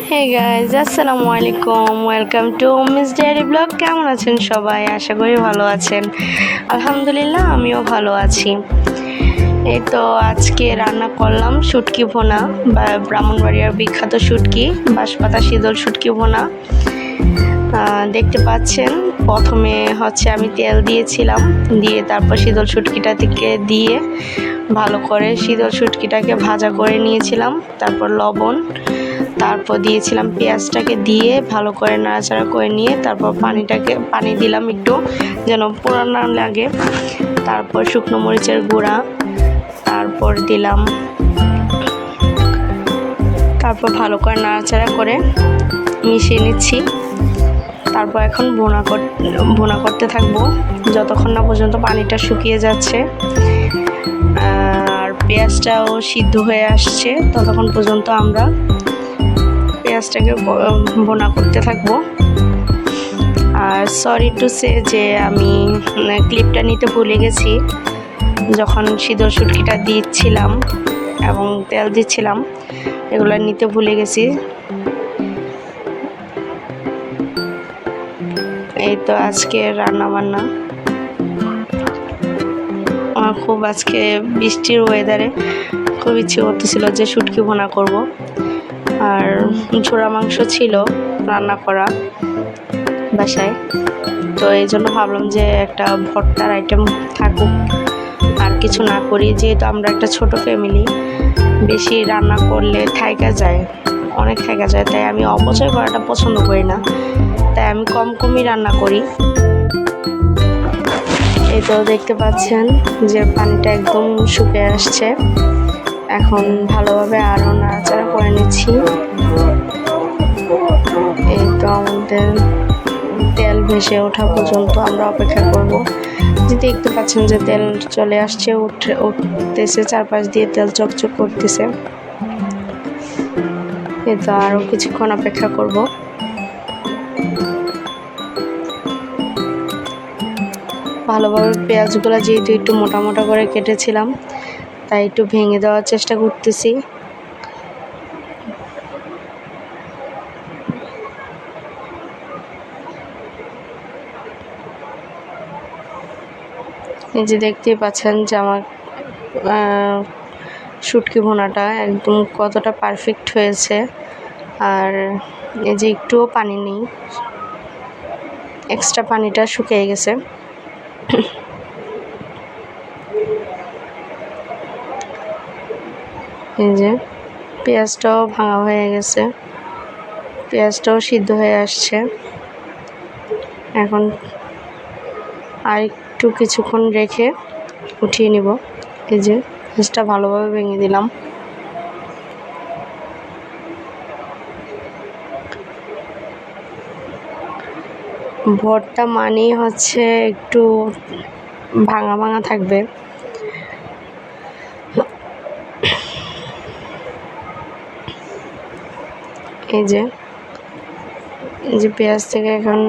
হে guys, আসসালামু আলাইকুম। Welcome to Miss Diary blog. কেমন আছেন সবাই? আশা করি ভালো আছেন। আলহামদুলিল্লাহ, আমিও ভালো আছি। এই তো আজকে রান্না করলাম শুটকি ভুনা, বা ব্রাহ্মণবাড়িয়ার বিখ্যাত শুটকি, বাঁশপাতা শীতল শুটকি ভুনা। দেখতে পাচ্ছেন, প্রথমে আমি তেল দিয়েছিলাম, দিয়ে তারপর শীতল শুটকিটা থেকে দিয়ে ভালো করে শীতল শুটকিটাকে ভাজা করে নিয়েছিলাম। তারপর লবণ, তারপর দিয়েছিলাম পেঁয়াজটাকে দিয়ে ভালো করে নাড়াচাড়া করে নিয়ে তারপর পানি দিলাম একটু, যেন পোড়া না লাগে। তারপর শুকনো মরিচের গুঁড়া, তারপর দিলাম, তারপর ভালো করে নাড়াচাড়া করে মিশিয়ে নিচ্ছি। তারপর এখন ভুনা করতে থাকবো যতক্ষণ না পর্যন্ত পানিটা শুকিয়ে যাচ্ছে আর পেঁয়াজটাও সিদ্ধ হয়ে আসছে, ততক্ষণ পর্যন্ত আমরা পেঁয়াজটাকে ভুনা করতে থাকবো। আর সরি টু সে যে আমি ক্লিপটা নিতে ভুলে গেছি, যখন শীতল শুটকিটা দিচ্ছিলাম এবং তেল দিচ্ছিলাম, এগুলো নিতে ভুলে গেছি। এই তো আজকে রান্না বান্না। আমার খুব আজকে বৃষ্টির ওয়েদারে খুব ইচ্ছে করতেছিল যে শুটকি ভুনা করব। আর ছোড়া মাংস ছিল রান্না করা বাসায়, তো এই জন্য ভাবলাম যে একটা ভর্তার আইটেম থাকুক, আর কিছু না করি। যেহেতু আমরা একটা ছোট ফ্যামিলি, বেশি রান্না করলে অনেক থাকা যায়, তাই আমি অপচয় করাটা পছন্দ করি না, তাই আমি কমই রান্না করি। এই তো দেখতে পাচ্ছেন যে পানিটা একদম শুকিয়ে আসছে। এখন ভালোভাবে আরও নাড়াচাড়া করে নিচ্ছি। এই তো আমাদের তেল ভেসে ওঠা পর্যন্ত আমরা অপেক্ষা করব। যে দেখতে পাচ্ছেন যে তেল চলে আসছে, উঠতেছে, চারপাশ দিয়ে তেল চকচক করতেছে। এই তো আরও কিছুক্ষণ অপেক্ষা করব। ভালোভাবে পেঁয়াজগুলো যেহেতু একটু মোটা মোটা করে কেটেছিলাম, তাই একটু ভেঙে দেওয়ার চেষ্টা করতেছি। এই যে দেখতেই পাচ্ছেন যে আমার শুটকি ভুনাটা একদম কতটা পারফেক্ট হয়েছে। আর এই যে একটুও পানি নেই, এক্সট্রা পানিটা শুকিয়ে গেছে। এই যে পেঁয়াজটাও ভাঙা হয়ে গেছে, পেঁয়াজটাও সিদ্ধ হয়ে আসছে। এখন আর একটু কিছুক্ষণ রেখে উঠিয়ে নিব। এই যে পেঁয়াজটা ভালোভাবে ভেঙে দিলাম। ভর্তা মানেই একটু ভাঙা ভাঙা থাকবে। এই যে পেঁয়াজ থেকে এখন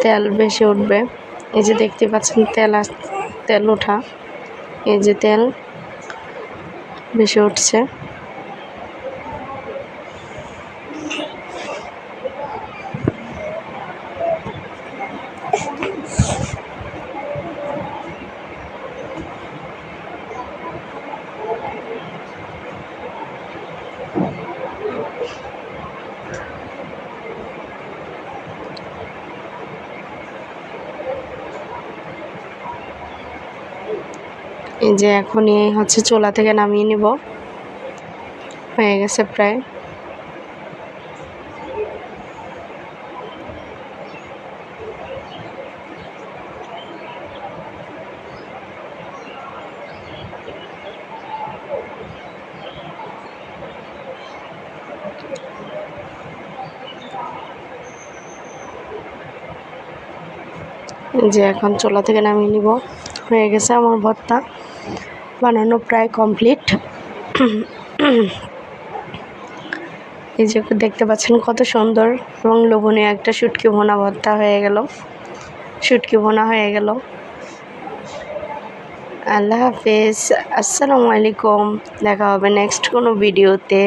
তেল বেশি উঠবে। এই যে দেখতে পাচ্ছেন তেল ওঠা, এই যে তেল বেশি উঠছে। এই যে এখনই চুলা থেকে নামিয়ে নিব, হয়ে গেছে প্রায়। যে এখন চুলা থেকে নামিয়ে নিব, হয়ে গেছে আমার ভর্তা বানানো প্রায় কমপ্লিট। এই যে দেখতে পাচ্ছেন কত সুন্দর এবং লোভনীয় একটা শুটকি ভুনা ভর্তা হয়ে গেল, শুটকি ভুনা হয়ে গেল। আল্লাহ হাফেজ, আসসালামু আলাইকুম। দেখা হবে নেক্সট কোনো ভিডিওতে।